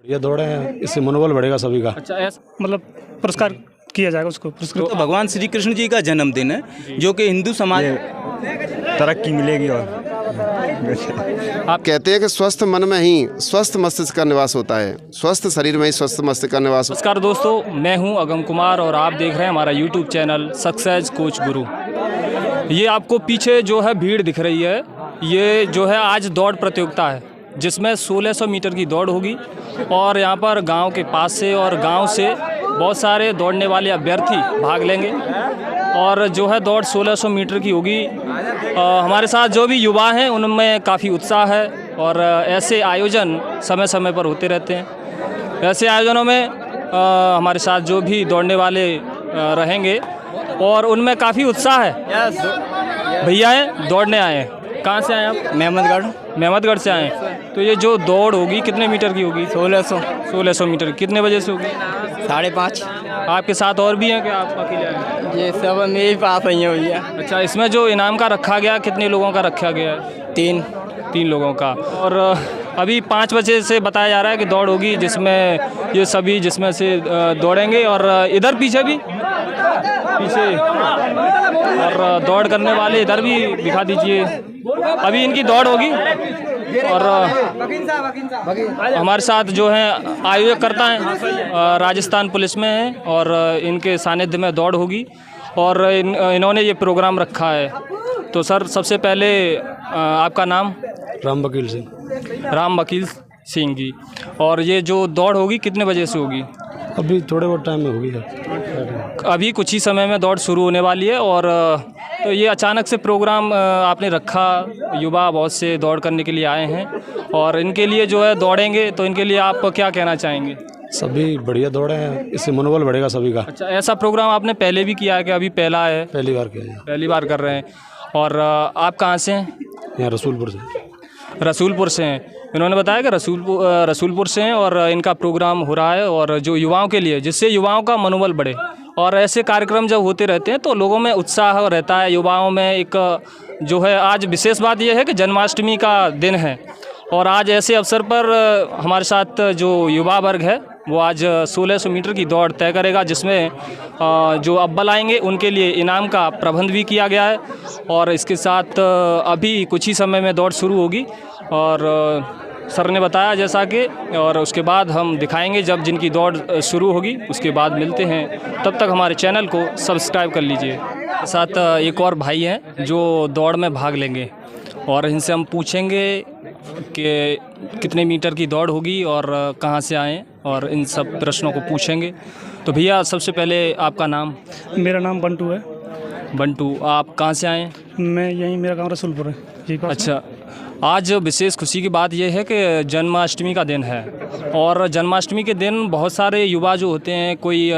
ये दौड़े हैं, इससे मनोबल बढ़ेगा सभी का। अच्छा, ऐसा मतलब पुरस्कार किया जाएगा उसको पुरस्कृत। तो भगवान श्री कृष्ण जी का जन्मदिन है जो कि हिंदू समाज तरक्की मिलेगी। और आप कहते हैं कि स्वस्थ मन में ही स्वस्थ मस्तिष्क का निवास होता है, स्वस्थ शरीर में ही स्वस्थ मस्तिष्क का निवास होता नमस्कार दोस्तों, मैं हूं अगम कुमार और आप देख रहे हैं हमारा यूट्यूब चैनल सक्सेस कोच गुरु। ये आपको पीछे जो है भीड़ दिख रही है, ये जो है आज दौड़ प्रतियोगिता है जिसमें 1600 मीटर की दौड़ होगी और यहाँ पर गांव के पास से और गांव से बहुत सारे दौड़ने वाले अभ्यर्थी भाग लेंगे और जो है दौड़ 1600 मीटर की होगी। हमारे साथ जो भी युवा हैं उनमें काफ़ी उत्साह है और ऐसे आयोजन समय समय पर होते रहते हैं। ऐसे आयोजनों में हमारे साथ जो भी दौड़ने वाले रहेंगे और उनमें काफ़ी उत्साह है। भैया हैं, दौड़ने आए हैं। कहाँ से आए आप? मेहमदगढ़ से आए हैं। तो ये जो दौड़ होगी कितने मीटर की होगी? 1600 मीटर। कितने बजे से होगी? 5:30। आपके साथ और भी हैं कि आप अकेले आए? ये सब मेरे पास ही है भैया। अच्छा, इसमें जो इनाम का रखा गया कितने लोगों का रखा गया है? 3 लोगों का। और अभी 5 बजे से बताया जा रहा है कि दौड़ होगी जिसमें ये सभी जिसमें से दौड़ेंगे और इधर पीछे भी और दौड़ करने वाले इधर भी दिखा दीजिए। अभी इनकी दौड़ होगी और हमारे साथ जो हैं आयोजक करता है राजस्थान पुलिस में हैं और इनके सानिध्य में दौड़ होगी और इन्होंने ये प्रोग्राम रखा है। तो सर, सबसे पहले आपका नाम? राम वकील सिंह जी। और ये जो दौड़ होगी कितने बजे से होगी? अभी थोड़े बहुत टाइम में होगी। अभी कुछ ही समय में दौड़ शुरू होने वाली है और तो ये अचानक से प्रोग्राम आपने रखा। युवा बहुत से दौड़ करने के लिए आए हैं और इनके लिए जो है दौड़ेंगे, तो इनके लिए आप क्या कहना चाहेंगे? सभी बढ़िया दौड़े हैं, इससे मनोबल बढ़ेगा सभी का। अच्छा, ऐसा प्रोग्राम आपने पहले भी किया है कि अभी पहला है? पहली बार किया है। पहली बार कर रहे हैं। और आप कहाँ से हैं? यहाँ रसूलपुर से हैं। इन्होंने बताया कि रसूलपुर से हैं और इनका प्रोग्राम हो रहा है और जो युवाओं के लिए, जिससे युवाओं का मनोबल बढ़े। और ऐसे कार्यक्रम जब होते रहते हैं तो लोगों में उत्साह रहता है, युवाओं में एक जो है। आज विशेष बात यह है कि जन्माष्टमी का दिन है और आज ऐसे अवसर पर हमारे साथ जो युवा वर्ग है वो आज 1600 मीटर की दौड़ तय करेगा, जिसमें जो अव्वल आएंगे उनके लिए इनाम का प्रबंध भी किया गया है। और इसके साथ अभी कुछ ही समय में दौड़ शुरू होगी और सर ने बताया जैसा कि, और उसके बाद हम दिखाएंगे जब जिनकी दौड़ शुरू होगी उसके बाद मिलते हैं। तब तक हमारे चैनल को सब्सक्राइब कर लीजिए। साथ एक और भाई हैं जो दौड़ में भाग लेंगे और इनसे हम पूछेंगे कि कितने मीटर की दौड़ होगी और कहाँ से आए और इन सब प्रश्नों को पूछेंगे। तो भैया, सबसे पहले आपका नाम? मेरा नाम बंटू है। बंटू, आप कहाँ से आए? मैं यहीं, मेरा गांव रसूलपुर है। अच्छा, आज विशेष खुशी की बात यह है कि जन्माष्टमी का दिन है और जन्माष्टमी के दिन बहुत सारे युवा जो होते हैं, कोई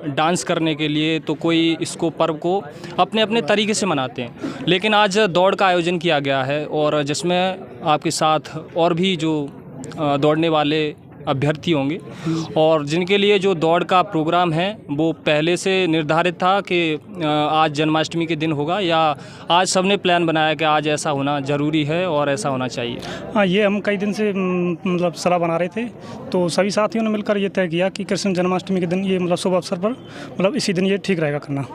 डांस करने के लिए, तो कोई इसको पर्व को अपने अपने तरीके से मनाते हैं। लेकिन आज दौड़ का आयोजन किया गया है और जिसमें आपके साथ और भी जो दौड़ने वाले अभ्यर्थी होंगे और जिनके लिए जो दौड़ का प्रोग्राम है वो पहले से निर्धारित था कि आज जन्माष्टमी के दिन होगा, या आज सबने प्लान बनाया कि आज ऐसा होना ज़रूरी है और ऐसा होना चाहिए? हाँ, ये हम कई दिन से मतलब सलाह बना रहे थे, तो सभी साथियों ने मिलकर ये तय किया कि कृष्ण जन्माष्टमी के दिन ये मतलब शुभ अवसर पर मतलब इसी दिन ये ठीक रहेगा करना।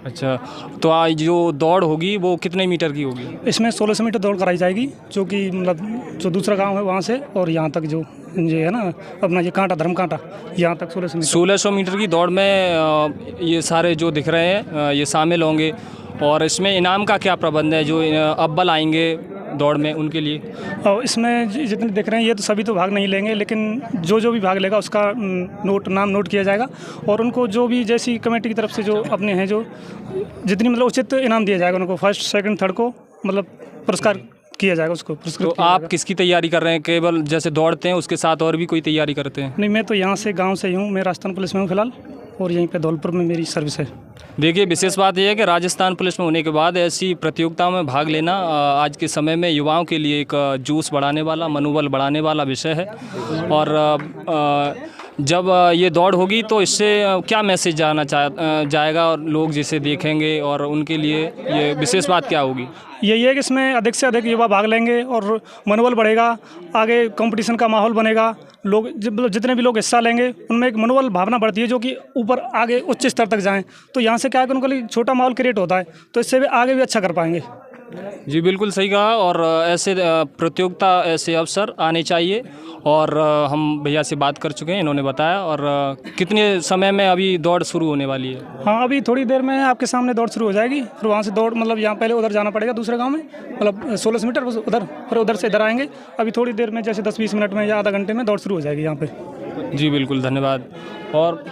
अच्छा, तो आज जो दौड़ होगी वो कितने मीटर की होगी? इसमें 1600 मीटर दौड़ कराई जाएगी, जो कि मतलब जो दूसरा गांव है वहाँ से और यहाँ तक जो ये है ना अपना ये कांटा, धर्म कांटा, यहाँ तक 1600 मीटर की दौड़ में ये सारे जो दिख रहे हैं ये शामिल होंगे। और इसमें इनाम का क्या प्रबंध है? जो अव्वल आएंगे दौड़ में उनके लिए? और इसमें जितने दिख रहे हैं ये तो सभी तो भाग नहीं लेंगे, लेकिन जो भी भाग लेगा उसका नाम नोट किया जाएगा और उनको जो भी जैसी कमेटी की तरफ से जो अपने हैं जो जितनी मतलब उचित इनाम दिया जाएगा उनको, फर्स्ट सेकंड थर्ड को मतलब पुरस्कार किया जाएगा, उसको पुरस्कृत। तो आप किसकी तैयारी कर रहे हैं? केवल जैसे दौड़ते हैं उसके साथ और भी कोई तैयारी करते हैं? नहीं, मैं तो यहाँ से गाँव से ही हूँ। मैं राजस्थान पुलिस में हूँ फिलहाल और यहीं पे धौलपुर में मेरी सर्विस है। देखिए, विशेष बात यह है कि राजस्थान पुलिस में होने के बाद ऐसी प्रतियोगिताओं में भाग लेना आज के समय में युवाओं के लिए एक जोश बढ़ाने वाला, मनोबल बढ़ाने वाला विषय है। और जब ये दौड़ होगी तो इससे क्या मैसेज जाएगा और लोग जिसे देखेंगे और उनके लिए ये विशेष बात क्या होगी? यही है कि इसमें अधिक से अधिक युवा भाग लेंगे और मनोबल बढ़ेगा, आगे कंपटीशन का माहौल बनेगा। लोग जितने भी लोग हिस्सा लेंगे उनमें एक मनोबल भावना बढ़ती है जो कि ऊपर आगे उच्च स्तर तक जाएं। तो यहाँ से क्या है कि उनको लिए छोटा माहौल क्रिएट होता है, तो इससे भी आगे भी अच्छा कर पाएंगे। जी बिल्कुल सही कहा। और ऐसे प्रतियोगिता, ऐसे अवसर आने चाहिए। और हम भैया से बात कर चुके हैं, इन्होंने बताया। और कितने समय में अभी दौड़ शुरू होने वाली है? हाँ, अभी थोड़ी देर में आपके सामने दौड़ शुरू हो जाएगी। फिर वहाँ से दौड़ मतलब यहाँ पहले उधर जाना पड़ेगा दूसरे गांव में, मतलब 1600 मीटर उधर, फिर उधर से इधर आएंगे। अभी थोड़ी देर में जैसे 10-20 मिनट में या आधा घंटे में दौड़ शुरू हो जाएगी यहाँ पे। जी बिल्कुल, धन्यवाद। और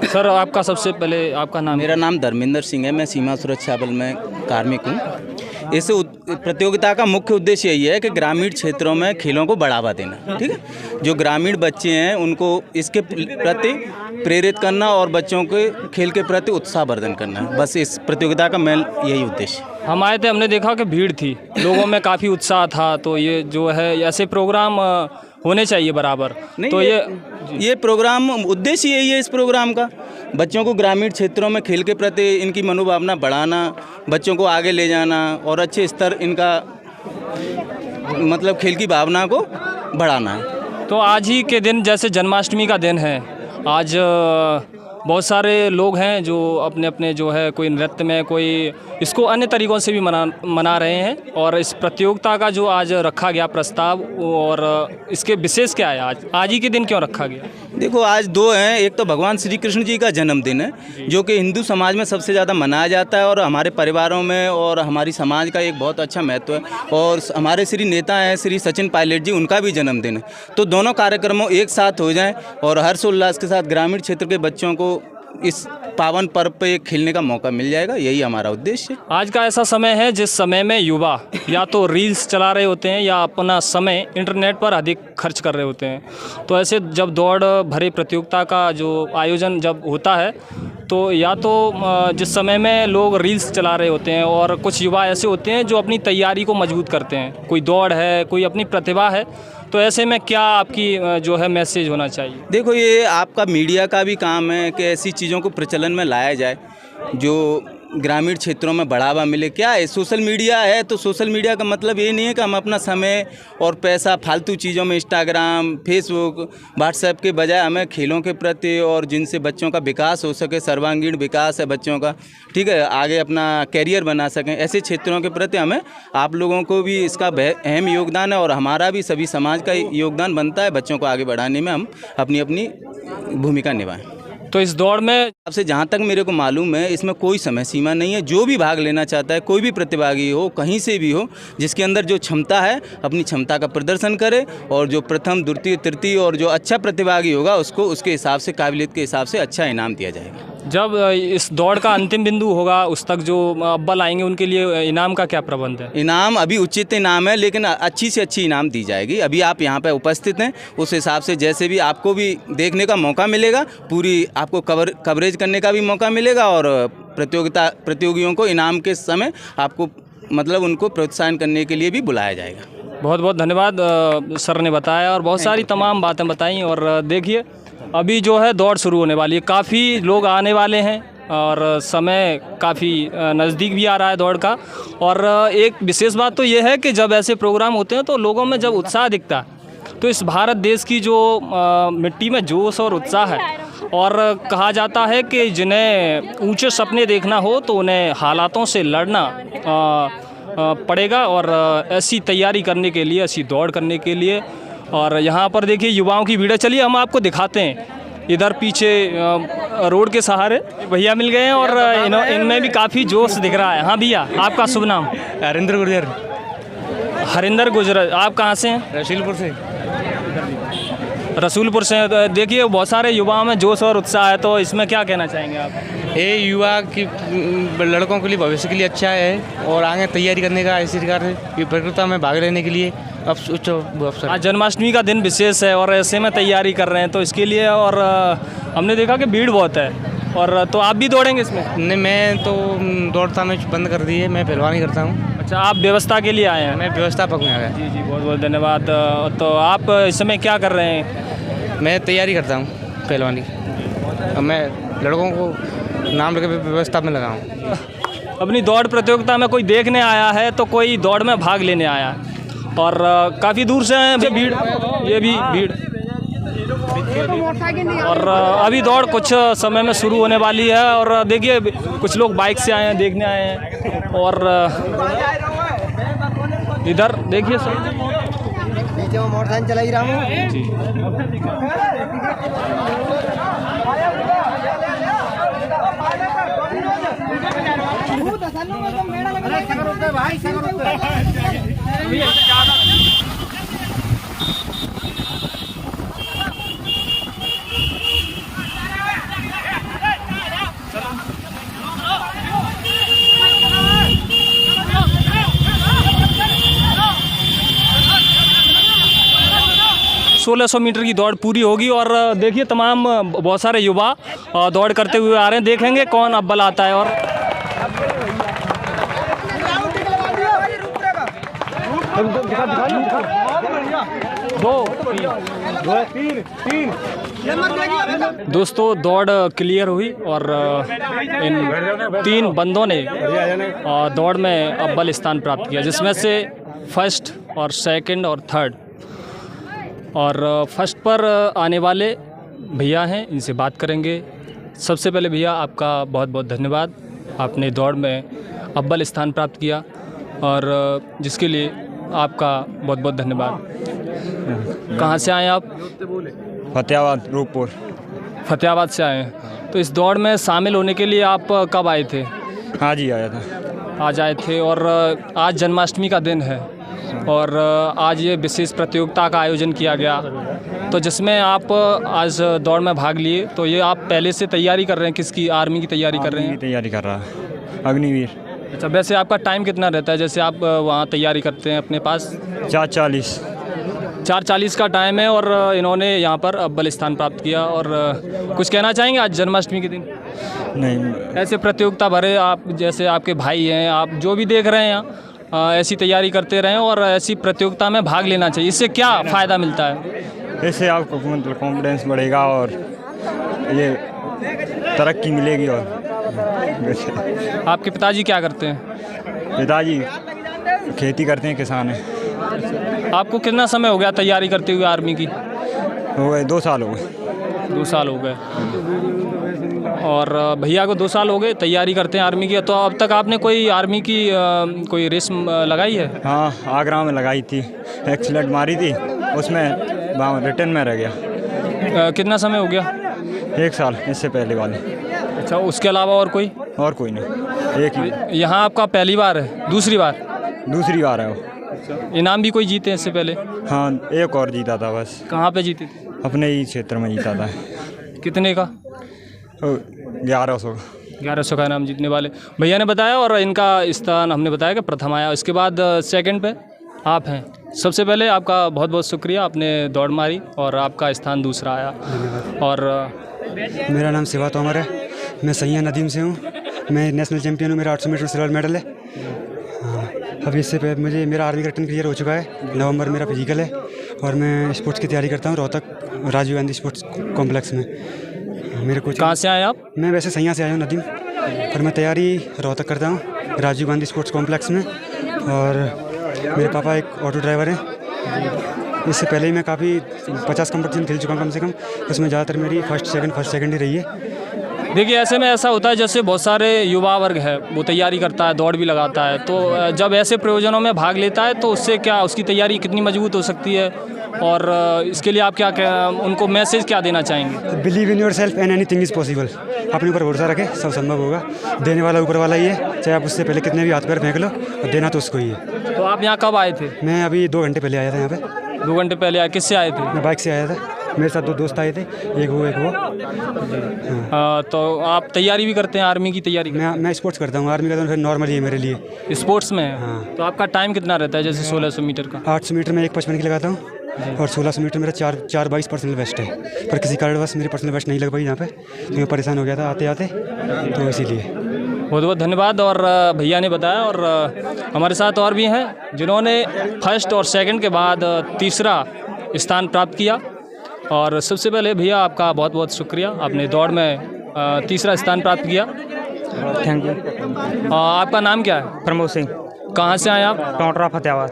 सर, आपका सबसे पहले आपका नाम? मेरा नाम धर्मेंद्र सिंह है, मैं सीमा सुरक्षा बल में कार्मिक हूँ। इस प्रतियोगिता का मुख्य उद्देश्य यही है कि ग्रामीण क्षेत्रों में खेलों को बढ़ावा देना, ठीक है। जो ग्रामीण बच्चे हैं उनको इसके प्रति प्रेरित करना और बच्चों के खेल के प्रति उत्साहवर्धन करना है। बस इस प्रतियोगिता का मेन यही उद्देश्य। हम आए थे, हमने देखा कि भीड़ थी, लोगों में काफ़ी उत्साह था। तो ये जो है ऐसे प्रोग्राम होने चाहिए बराबर। तो ये प्रोग्राम, उद्देश्य यही है इस प्रोग्राम का, बच्चों को ग्रामीण क्षेत्रों में खेल के प्रति इनकी मनोभावना बढ़ाना, बच्चों को आगे ले जाना और अच्छे स्तर इनका मतलब खेल की भावना को बढ़ाना है। तो आज ही के दिन, जैसे जन्माष्टमी का दिन है आज, बहुत सारे लोग हैं जो अपने अपने जो है, कोई नृत्य में, कोई इसको अन्य तरीक़ों से भी मना रहे हैं। और इस प्रतियोगिता का जो आज रखा गया प्रस्ताव, और इसके विशेष क्या है? आज ही के दिन क्यों रखा गया? देखो, आज दो हैं। एक तो भगवान श्री कृष्ण जी का जन्मदिन है, जो कि हिंदू समाज में सबसे ज़्यादा मनाया जाता है और हमारे परिवारों में और हमारी समाज का एक बहुत अच्छा महत्व है। और हमारे श्री नेता हैं श्री सचिन पायलट जी, उनका भी जन्मदिन है। तो दोनों कार्यक्रमों एक साथ हो जाएं और हर्षोल्लास के साथ ग्रामीण क्षेत्र के बच्चों को इस पावन पर्व पे खेलने का मौका मिल जाएगा, यही हमारा उद्देश्य है। आज का ऐसा समय है जिस समय में युवा या तो रील्स चला रहे होते हैं या अपना समय इंटरनेट पर अधिक खर्च कर रहे होते हैं। तो ऐसे जब दौड़ भरे प्रतियोगिता का जो आयोजन जब होता है, तो या तो जिस समय में लोग रील्स चला रहे होते हैं, और कुछ युवा ऐसे होते हैं जो अपनी तैयारी को मजबूत करते हैं, कोई दौड़ है, कोई अपनी प्रतिभा है। तो ऐसे में क्या आपकी जो है मैसेज होना चाहिए? देखो, ये आपका मीडिया का भी काम है कि ऐसी चीज़ों को प्रचलन में लाया जाए जो ग्रामीण क्षेत्रों में बढ़ावा मिले। क्या है, सोशल मीडिया है, तो सोशल मीडिया का मतलब ये नहीं है कि हम अपना समय और पैसा फालतू चीज़ों में, इंस्टाग्राम, फेसबुक, व्हाट्सएप के बजाय हमें खेलों के प्रति और जिनसे बच्चों का विकास हो सके, सर्वांगीण विकास है बच्चों का, ठीक है, आगे अपना कैरियर बना सकें, ऐसे क्षेत्रों के प्रति हमें, आप लोगों को भी इसका अहम योगदान है और हमारा भी, सभी समाज का योगदान बनता है बच्चों को आगे बढ़ाने में। हम अपनी अपनी भूमिका निभाएं। तो इस दौड़ में आपसे जहाँ तक मेरे को मालूम है, इसमें कोई समय सीमा नहीं है। जो भी भाग लेना चाहता है, कोई भी प्रतिभागी हो, कहीं से भी हो, जिसके अंदर जो क्षमता है अपनी क्षमता का प्रदर्शन करे, और जो प्रथम, द्वितीय, तृतीय और जो अच्छा प्रतिभागी होगा उसको उसके हिसाब से, काबिलियत के हिसाब से अच्छा इनाम दिया जाएगा। जब इस दौड़ का अंतिम बिंदु होगा, उस तक जो अव्वल आएंगे उनके लिए इनाम का क्या प्रबंध है? इनाम अभी उचित इनाम है, लेकिन अच्छी से अच्छी इनाम दी जाएगी। अभी आप यहाँ पे उपस्थित हैं, उस हिसाब से जैसे भी आपको भी देखने का मौका मिलेगा, पूरी आपको कवरेज करने का भी मौका मिलेगा, और प्रतियोगियों को इनाम के समय आपको मतलब उनको प्रोत्साहन करने के लिए भी बुलाया जाएगा। बहुत बहुत धन्यवाद सर ने बताया और बहुत सारी तमाम बातें बताई। और देखिए, अभी जो है दौड़ शुरू होने वाली है, काफ़ी लोग आने वाले हैं और समय काफ़ी नज़दीक भी आ रहा है दौड़ का। और एक विशेष बात तो ये है कि जब ऐसे प्रोग्राम होते हैं तो लोगों में जब उत्साह दिखता है, तो इस भारत देश की जो मिट्टी में जोश और उत्साह है, और कहा जाता है कि जिन्हें ऊंचे सपने देखना हो तो उन्हें हालातों से लड़ना पड़ेगा, और ऐसी तैयारी करने के लिए, ऐसी दौड़ करने के लिए। और यहाँ पर देखिए युवाओं की भीड़ है। चलिए हम आपको दिखाते हैं, इधर पीछे रोड के सहारे भैया मिल गए हैं और इनमें भी काफ़ी जोश दिख रहा है। हाँ भैया, आपका शुभ नाम? हरिंदर गुर्जर। हरिंदर गुर्जर, आप कहाँ से हैं? रसूलपुर से। रसूलपुर से। देखिए, बहुत सारे युवाओं में जोश और उत्साह है, तो इसमें क्या कहना चाहेंगे आप? ये युवा की लड़कों के लिए, भविष्य के लिए अच्छा है, और आगे तैयारी करने का इसी प्रकार से प्रतियोगिता में भाग लेने के लिए अवसर। आज जन्माष्टमी का दिन विशेष है और ऐसे में तैयारी कर रहे हैं, तो इसके लिए। और हमने देखा कि भीड़ बहुत है, और तो आप भी दौड़ेंगे इसमें? नहीं, मैं तो दौड़ता मैं बंद कर दी है, मैं पहलवानी करता हूँ। अच्छा, आप व्यवस्था के लिए आए हैं? मैं व्यवस्थापक में आ गया। जी जी, बहुत बहुत धन्यवाद। तो आप इस समय क्या कर रहे हैं? मैं तैयारी करता हूँ पहलवानी की। अब मैं लड़कों को नाम लेकर व्यवस्था में लगा हूँ। अपनी दौड़ प्रतियोगिता में कोई देखने आया है तो कोई दौड़ में भाग लेने आया है, और काफ़ी दूर से हैं भीड़, ये भी भीड़। और अभी दौड़ कुछ समय में शुरू होने वाली है, और देखिए कुछ लोग बाइक से आए हैं, देखने आए हैं, और इधर देखिए सब मोटरसाइकिल चला ही रहा हूँ। जी। (1600 मीटर की दौड़ पूरी होगी, और देखिए तमाम बहुत सारे युवा दौड़ करते हुए आ रहे हैं। देखेंगे कौन अव्वल आता है। और दोस्तों दौड़ क्लियर हुई, और इन 3 बंदों ने दौड़ में अव्वल स्थान प्राप्त किया, जिसमें से फर्स्ट और सेकंड और थर्ड। और फर्स्ट पर आने वाले भैया हैं, इनसे बात करेंगे। सबसे पहले भैया आपका बहुत बहुत धन्यवाद, आपने दौड़ में अव्वल स्थान प्राप्त किया, और जिसके लिए आपका बहुत बहुत धन्यवाद। कहाँ से आए आप? फतेहाबाद, रूपपुर। फतेहाबाद से आए हैं। तो इस दौड़ में शामिल होने के लिए आप कब आए थे? आज ही आया था। आज आए थे, और आज जन्माष्टमी का दिन है, और आज ये विशेष प्रतियोगिता का आयोजन किया गया, तो जिसमें आप आज दौड़ में भाग लिए। तो ये आप पहले से तैयारी कर रहे हैं? किसकी? आर्मी की तैयारी कर रहे हैं? तैयारी कर रहा है, अग्निवीर। अच्छा, वैसे आपका टाइम कितना रहता है, जैसे आप वहाँ तैयारी करते हैं अपने पास? 4:40 का टाइम है, और इन्होंने यहाँ पर अव्वल स्थान प्राप्त किया। और कुछ कहना चाहेंगे आज जन्माष्टमी के दिन? नहीं, ऐसे प्रतियोगिता भरे, आप जैसे आपके भाई हैं, आप जो भी देख रहे हैं यहाँ, ऐसी तैयारी करते रहें, और ऐसी प्रतियोगिता में भाग लेना चाहिए। इससे क्या फ़ायदा मिलता है? इससे आपको मतलब कॉन्फिडेंस बढ़ेगा, और ये तरक्की मिलेगी। और आपके पिताजी क्या करते हैं? पिताजी खेती करते हैं, किसान हैं। आपको कितना समय हो गया तैयारी करते हुए आर्मी की? हो गए 2 साल हो गए। 2 साल हो गए। और भैया को 2 साल हो गए तैयारी करते हैं आर्मी की। तो अब तक आपने कोई आर्मी की कोई रेस लगाई है? हाँ, आगरा में लगाई थी, एक्सीलेंट मारी थी, उसमें रिटर्न में रह गया। कितना समय हो गया? 1 साल इससे पहले वाले। अच्छा, उसके अलावा और कोई नहीं, एक ही। यहाँ आपका पहली बार है? दूसरी बार? दूसरी बार है वो। इनाम भी कोई जीते इससे पहले? हाँ, एक और जीता था बस। कहाँ पे जीते थे? अपने ही क्षेत्र में जीता था। कितने का? 1100 का। 1100 का इनाम जीतने वाले भैया ने बताया। और इनका स्थान हमने बताया कि प्रथम आया, इसके बाद सेकंड पे आप हैं। सबसे पहले आपका बहुत बहुत शुक्रिया, आपने दौड़ मारी और आपका स्थान दूसरा आया। और मेरा नाम शिवा तोमर है, मैं सैया नदीम से हूँ। मैं नेशनल चैम्पियन हूँ, मेरा 800 मीटर सिल्वर मेडल है। हाँ, अभी इससे पहले मुझे मेरा आर्मी का रिटर्न क्लियर हो चुका है। नवंबर मेरा फिजिकल है, और मैं स्पोर्ट्स की तैयारी करता हूँ रोहतक राजीव गांधी स्पोर्ट्स कॉम्प्लेक्स में। मेरे कोच। कहाँ से आए आप? मैं वैसे सैया से आया हूँ नदीम, और मैं तैयारी रोहतक करता हूँ राजीव गांधी स्पोर्ट्स कॉम्प्लेक्स में। और मेरे पापा एक ऑटो ड्राइवर हैं। इससे पहले ही मैं काफ़ी 50 कंपटीशन खेल चुका हूँ कम से कम, उसमें ज़्यादातर मेरी फर्स्ट सेकंड ही रही है। देखिए, ऐसे में ऐसा होता है जैसे बहुत सारे युवा वर्ग है वो तैयारी करता है, दौड़ भी लगाता है, तो जब ऐसे प्रयोजनों में भाग लेता है तो उससे क्या उसकी तैयारी कितनी मजबूत हो सकती है, और इसके लिए आप क्या उनको मैसेज क्या देना चाहेंगे? Believe in your self and anything is possible. अपने ऊपर भरोसा रखें, सब संभव होगा। देने वाला ऊपर वाला ही है, चाहे आप उससे पहले कितने भी हाथ पैर फेंक लो, और देना तो उसको ही है। तो आप यहाँ कब आए थे? मैं अभी 2 घंटे पहले आया था यहाँ पे। 2 घंटे पहले आए? किससे आए थे? मैं बाइक से आया था, मेरे साथ 2 दोस्त आए थे, एक वो। तो आप तैयारी भी करते हैं आर्मी की तैयारी? मैं स्पोर्ट्स करता हूँ, आर्मी का तो फिर नॉर्मल ही है मेरे लिए। स्पोर्ट्स में? हाँ। तो आपका टाइम कितना रहता है जैसे 1600 मीटर का? 800 मीटर में 1:55 की लगाता हूँ, और 1600 मीटर मेरा 4:22 पर्सनल बेस्ट है। पर किसी कारणवश मेरी पर्सनल बेस्ट नहीं लग पाई यहाँ पे, तो मैं परेशान हो गया था आते आते, तो इसीलिए। बहुत बहुत धन्यवाद। और भैया ने बताया, और हमारे साथ और भी हैं जिन्होंने फर्स्ट और सेकंड के बाद तीसरा स्थान प्राप्त किया। और सबसे पहले भैया आपका बहुत बहुत शुक्रिया, आपने दौड़ में तीसरा स्थान प्राप्त किया। Thank you. आपका नाम क्या है? प्रमोद सिंह, कहाँ से आए आप? टोटरा फतेहाबाद।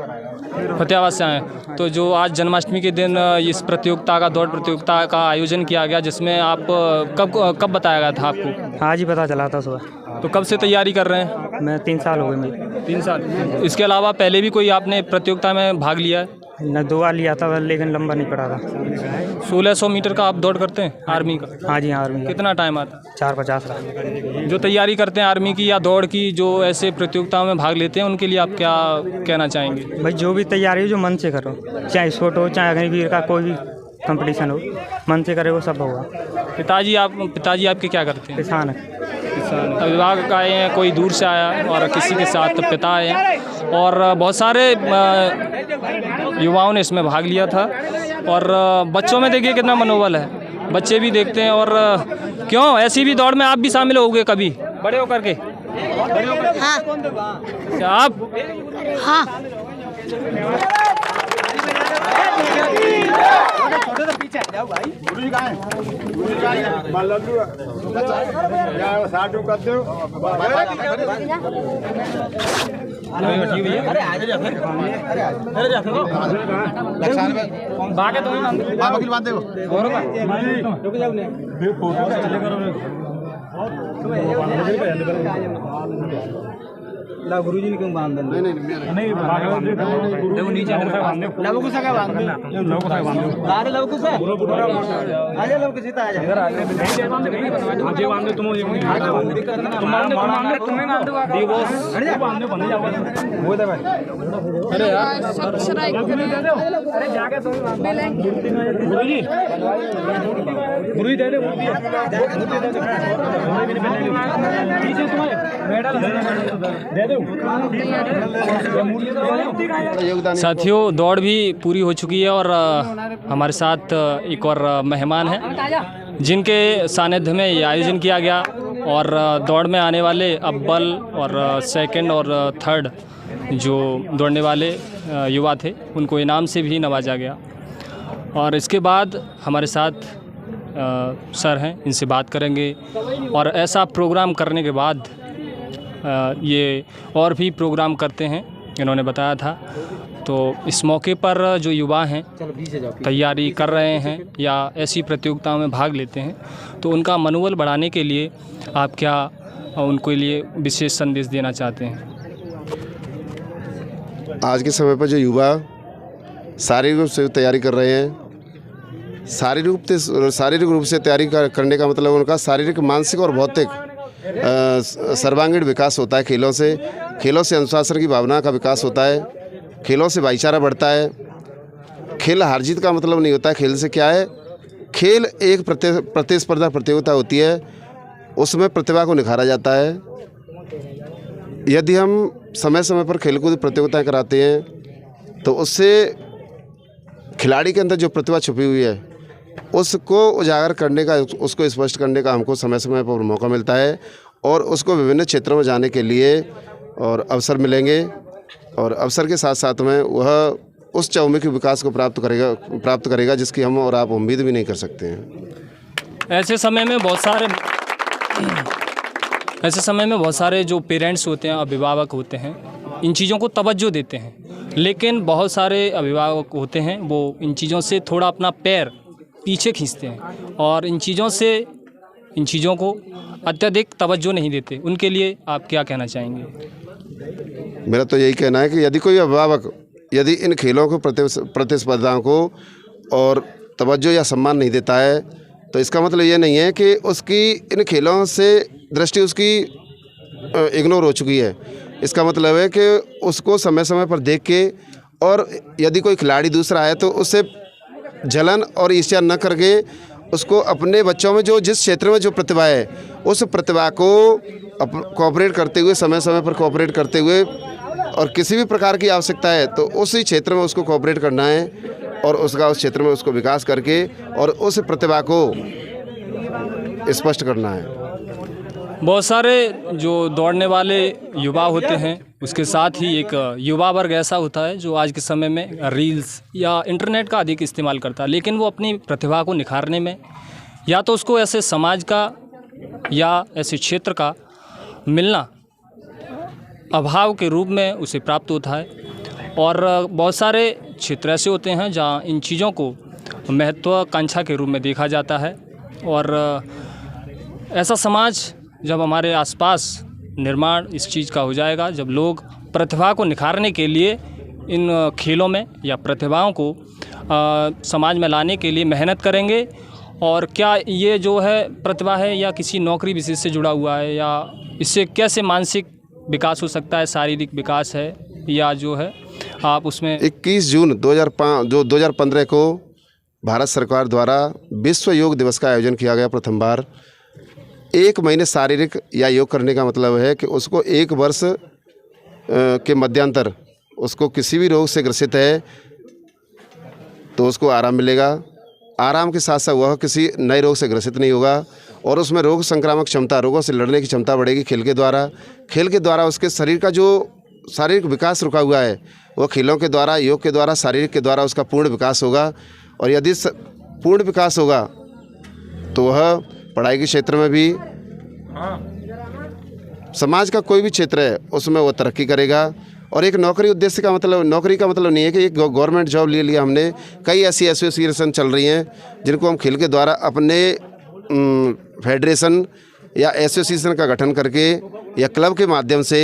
फतेहाबाद से आए। तो जो आज जन्माष्टमी के दिन इस प्रतियोगिता का, दौड़ प्रतियोगिता का आयोजन किया गया, जिसमें आप कब बताया गया था आपको? आज ही पता चला था सुबह। तो कब से तैयारी कर रहे हैं? मैं 3 साल हो गए मेरे। 3 साल। इसके अलावा पहले भी कोई आपने प्रतियोगिता में भाग लिया है? न 2 बार लिया था, लेकिन लंबा नहीं पड़ा था। 1600 मीटर का आप दौड़ करते हैं आर्मी का? हाँ जी, हाँ आर्मी। कितना टाइम आता है? 4:50 रहा। जो तैयारी करते हैं आर्मी की या दौड़ की, जो ऐसे प्रतियोगिताओं में भाग लेते हैं, उनके लिए आप क्या कहना चाहेंगे? भाई जो भी तैयारी हो, जो मन से करो, चाहे स्पोर्ट हो, चाहे अग्निवीर का कोई भी कंपटीशन हो, मन से करे वो सब होगा। पिताजी आपके क्या करते हैं? किसान है। अभिभावक आए हैं, कोई दूर से आया, और किसी के साथ पिता आए हैं, और बहुत सारे युवाओं ने इसमें भाग लिया था। और बच्चों में देखिए कितना मनोबल है, बच्चे भी देखते हैं। और क्यों ऐसी भी दौड़ में आप भी शामिल होगे कभी बड़े होकर के? हाँ। क्या आप? हाँ। गुरुजी ने क्यों बांध नहीं देखो नीचे लवकुश का बांध दो, अरे लवकुश है, आजा लवकुश इधर आजा, इधर आजा, आजे बांध दो, तुम बांध दो, तुम्हें बांध दो, दी बॉस बांध दो, बंद जाओ वो दे भाई। अरे यार अरे जाके तुम गुरुजी गुरुजी दे दे पीछे तुम्हारे मेडल दे दो। साथियों, दौड़ भी पूरी हो चुकी है, और हमारे साथ एक और मेहमान हैं जिनके सानिध्य में ये आयोजन किया गया। और दौड़ में आने वाले अव्वल और सेकंड और थर्ड जो दौड़ने वाले युवा थे, उनको इनाम से भी नवाजा गया। और इसके बाद हमारे साथ सर हैं, इनसे बात करेंगे। और ऐसा प्रोग्राम करने के बाद ये और भी प्रोग्राम करते हैं, इन्होंने बताया था। तो इस मौके पर जो युवा हैं, तैयारी कर रहे हैं या ऐसी प्रतियोगिताओं में भाग लेते हैं, तो उनका मनोबल बढ़ाने के लिए आप क्या उनके लिए विशेष संदेश देना चाहते हैं? आज के समय पर जो युवा शारीरिक रूप से तैयारी कर रहे हैं, शारीरिक रूप से तैयारी करने का मतलब उनका शारीरिक, मानसिक और भौतिक सर्वांगीण विकास होता है। खेलों से अनुशासन की भावना का विकास होता है, खेलों से भाईचारा बढ़ता है। खेल हार जीत का मतलब नहीं होता है। खेल से क्या है, खेल एक प्रतिस्पर्धा प्रतियोगिता होती है, उसमें प्रतिभा को निखारा जाता है। यदि हम समय समय पर खेलकूद प्रतियोगिताएं कराते हैं, तो उससे खिलाड़ी के अंदर जो प्रतिभा छुपी हुई है, उसको उजागर करने का, उसको स्पष्ट करने का हमको समय समय पर मौका मिलता है, और उसको विभिन्न क्षेत्रों में जाने के लिए और अवसर मिलेंगे। और अवसर के साथ साथ में वह उस चौमुखी विकास को प्राप्त करेगा जिसकी हम और आप उम्मीद भी नहीं कर सकते हैं। ऐसे समय में बहुत सारे जो पेरेंट्स होते हैं, अभिभावक होते हैं, इन चीज़ों को तवज्जो देते हैं। लेकिन बहुत सारे अभिभावक होते हैं, वो इन चीज़ों से थोड़ा अपना पैर पीछे खींचते हैं और इन चीज़ों को अत्यधिक तवज्जो नहीं देते। उनके लिए आप क्या कहना चाहेंगे? मेरा तो यही कहना है कि यदि कोई अभिभावक यदि इन खेलों को, प्रतिस्पर्धाओं को और तवज्जो या सम्मान नहीं देता है, तो इसका मतलब ये नहीं है कि उसकी इन खेलों से दृष्टि उसकी इग्नोर हो चुकी है। इसका मतलब है कि उसको समय समय पर देख के, और यदि कोई खिलाड़ी दूसरा है तो उससे जलन और ईर्ष्या न करके उसको अपने बच्चों में जो जिस क्षेत्र में जो प्रतिभा है, उस प्रतिभा को कोऑपरेट करते हुए, समय समय पर कोऑपरेट करते हुए, और किसी भी प्रकार की आवश्यकता है तो उसी क्षेत्र में उसको कोऑपरेट करना है, और उसका उस क्षेत्र में उसको विकास करके और उस प्रतिभा को स्पष्ट करना है। बहुत सारे जो दौड़ने वाले युवा होते हैं, उसके साथ ही एक युवा वर्ग ऐसा होता है जो आज के समय में रील्स या इंटरनेट का अधिक इस्तेमाल करता है, लेकिन वो अपनी प्रतिभा को निखारने में या तो उसको ऐसे समाज का या ऐसे क्षेत्र का मिलना अभाव के रूप में उसे प्राप्त होता है। और बहुत सारे क्षेत्र ऐसे होते हैं जहाँ इन चीज़ों को महत्वाकांक्षा के रूप में देखा जाता है। और ऐसा समाज जब हमारे आसपास निर्माण इस चीज़ का हो जाएगा, जब लोग प्रतिभा को निखारने के लिए इन खेलों में या प्रतिभाओं को समाज में लाने के लिए मेहनत करेंगे। और क्या ये जो है प्रतिभा है या किसी नौकरी विशेष से जुड़ा हुआ है, या इससे कैसे मानसिक विकास हो सकता है, शारीरिक विकास है, या जो है आप उसमें 21 जून 2015 को भारत सरकार द्वारा विश्व योग दिवस का आयोजन किया गया। प्रथम बार 1 महीने शारीरिक या योग करने का मतलब है कि उसको 1 वर्ष के मध्यांतर उसको किसी भी रोग से ग्रसित है तो उसको आराम मिलेगा। आराम के साथ साथ वह किसी नए रोग से ग्रसित नहीं होगा और उसमें रोग संक्रामक क्षमता, रोगों से लड़ने की क्षमता बढ़ेगी खेल के द्वारा। खेल के द्वारा उसके शरीर का जो शारीरिक विकास रुका हुआ है वो खेलों के द्वारा, योग के द्वारा, शारीरिक के द्वारा उसका पूर्ण विकास होगा। और यदि पूर्ण विकास होगा तो वह पढ़ाई के क्षेत्र में भी, समाज का कोई भी क्षेत्र है उसमें वो तरक्की करेगा। और एक नौकरी उद्देश्य का मतलब, नौकरी का मतलब नहीं है कि एक गवर्नमेंट जॉब ले लिया हमने। कई ऐसी एसोसिएशन चल रही हैं जिनको हम खेल के द्वारा अपने फेडरेशन या एसोसिएशन का गठन करके या क्लब के माध्यम से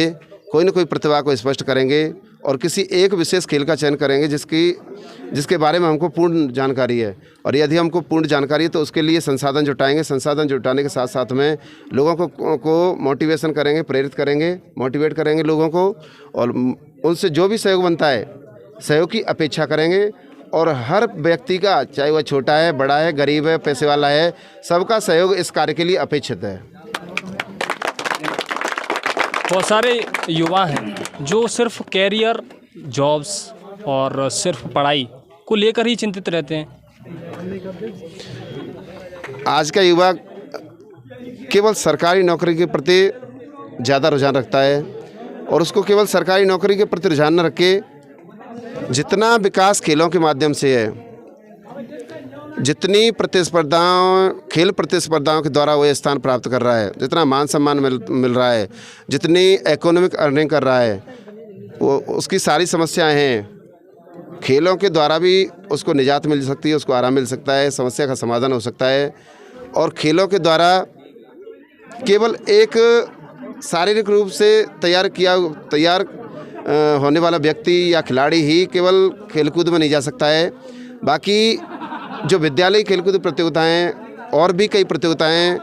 कोई न कोई प्रतिभा को स्पष्ट करेंगे और किसी एक विशेष खेल का चयन करेंगे जिसके बारे में हमको पूर्ण जानकारी है। और यदि हमको पूर्ण जानकारी है तो उसके लिए संसाधन जुटाएंगे। संसाधन जुटाने के साथ साथ में लोगों को मोटिवेशन करेंगे, प्रेरित करेंगे, मोटिवेट करेंगे लोगों को, और उनसे जो भी सहयोग बनता है सहयोग की अपेक्षा करेंगे। और हर व्यक्ति का, चाहे वह छोटा है, बड़ा है, गरीब है, पैसे वाला है, सबका सहयोग इस कार्य के लिए अपेक्षित है। बहुत सारे युवा हैं जो सिर्फ कैरियर, जॉब्स और सिर्फ पढ़ाई को लेकर ही चिंतित रहते हैं। आज का युवा केवल सरकारी नौकरी के प्रति ज़्यादा रुझान रखता है और उसको केवल सरकारी नौकरी के प्रति रुझान न रख के जितना विकास खेलों के माध्यम से है, जितनी प्रतिस्पर्धाओं, खेल प्रतिस्पर्धाओं के द्वारा वो स्थान प्राप्त कर रहा है, जितना मान सम्मान मिल रहा है, जितनी इकोनॉमिक अर्निंग कर रहा है, वो उसकी सारी समस्याएं हैं। खेलों के द्वारा भी उसको निजात मिल सकती है, उसको आराम मिल सकता है, समस्या का समाधान हो सकता है। और खेलों के द्वारा केवल एक शारीरिक रूप से तैयार होने वाला व्यक्ति या खिलाड़ी ही केवल खेलकूद में नहीं जा सकता है। बाकी जो विद्यालय खेलकूद प्रतियोगिताएं और भी कई प्रतियोगिताएं,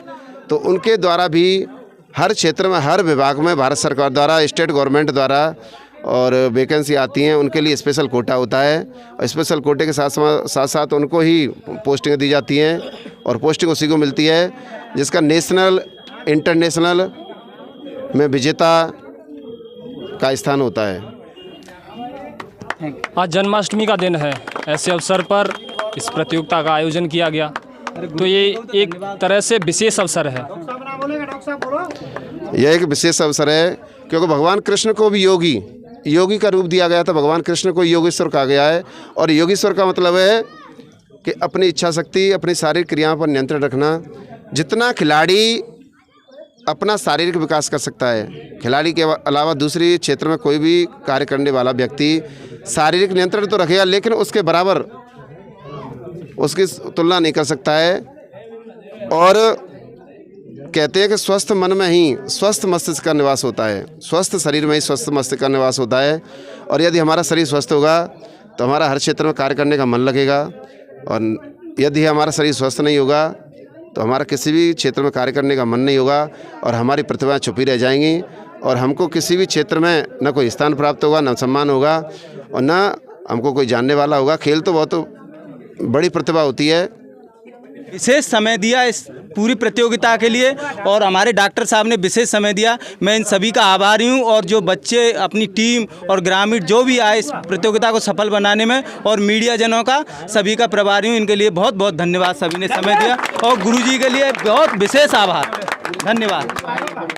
तो उनके द्वारा भी हर क्षेत्र में, हर विभाग में भारत सरकार द्वारा, स्टेट गवर्नमेंट द्वारा और वैकेंसी आती हैं, उनके लिए स्पेशल कोटा होता है। और स्पेशल कोटे के साथ साथ उनको ही पोस्टिंग दी जाती हैं और पोस्टिंग उसी को मिलती है जिसका नेशनल, इंटरनेशनल में विजेता का स्थान होता है। आज जन्माष्टमी का दिन है, ऐसे अवसर पर इस प्रतियोगिता का आयोजन किया गया, तो ये एक तरह से विशेष अवसर है। यह एक विशेष अवसर है क्योंकि भगवान कृष्ण को भी योगी का रूप दिया गया था। भगवान कृष्ण को योगेश्वर कहा गया है और योगेश्वर का मतलब है कि अपनी इच्छा शक्ति, अपनी शारीरिक क्रियाओं पर नियंत्रण रखना। जितना खिलाड़ी अपना शारीरिक विकास कर सकता है, खिलाड़ी के अलावा दूसरी क्षेत्र में कोई भी कार्य करने वाला व्यक्ति शारीरिक नियंत्रण तो रखेगा, लेकिन उसके बराबर उसकी तुलना नहीं कर सकता है। और कहते हैं कि स्वस्थ मन में ही स्वस्थ मस्तिष्क का निवास होता है, स्वस्थ शरीर में ही स्वस्थ मस्तिष्क का निवास होता है। और यदि हमारा शरीर स्वस्थ होगा तो हमारा हर क्षेत्र में कार्य करने का मन लगेगा, और यदि हमारा शरीर स्वस्थ नहीं होगा तो हमारा किसी भी क्षेत्र में कार्य करने का मन नहीं होगा और हमारी प्रतिभाएं छुपी रह जाएंगी और हमको किसी भी क्षेत्र में न कोई स्थान प्राप्त होगा, न सम्मान होगा और न हमको कोई जानने वाला होगा। खेल तो बहुत बड़ी प्रतिभा होती है विशेष समय दिया इस पूरी प्रतियोगिता के लिए और हमारे डॉक्टर साहब ने विशेष समय दिया। मैं इन सभी का आभारी हूँ और जो बच्चे अपनी टीम और ग्रामीण जो भी आए इस प्रतियोगिता को सफल बनाने में और मीडिया जनों का सभी का प्रभारी हूँ। इनके लिए बहुत बहुत धन्यवाद, सभी ने समय दिया और गुरुजी के लिए बहुत विशेष आभार, धन्यवाद।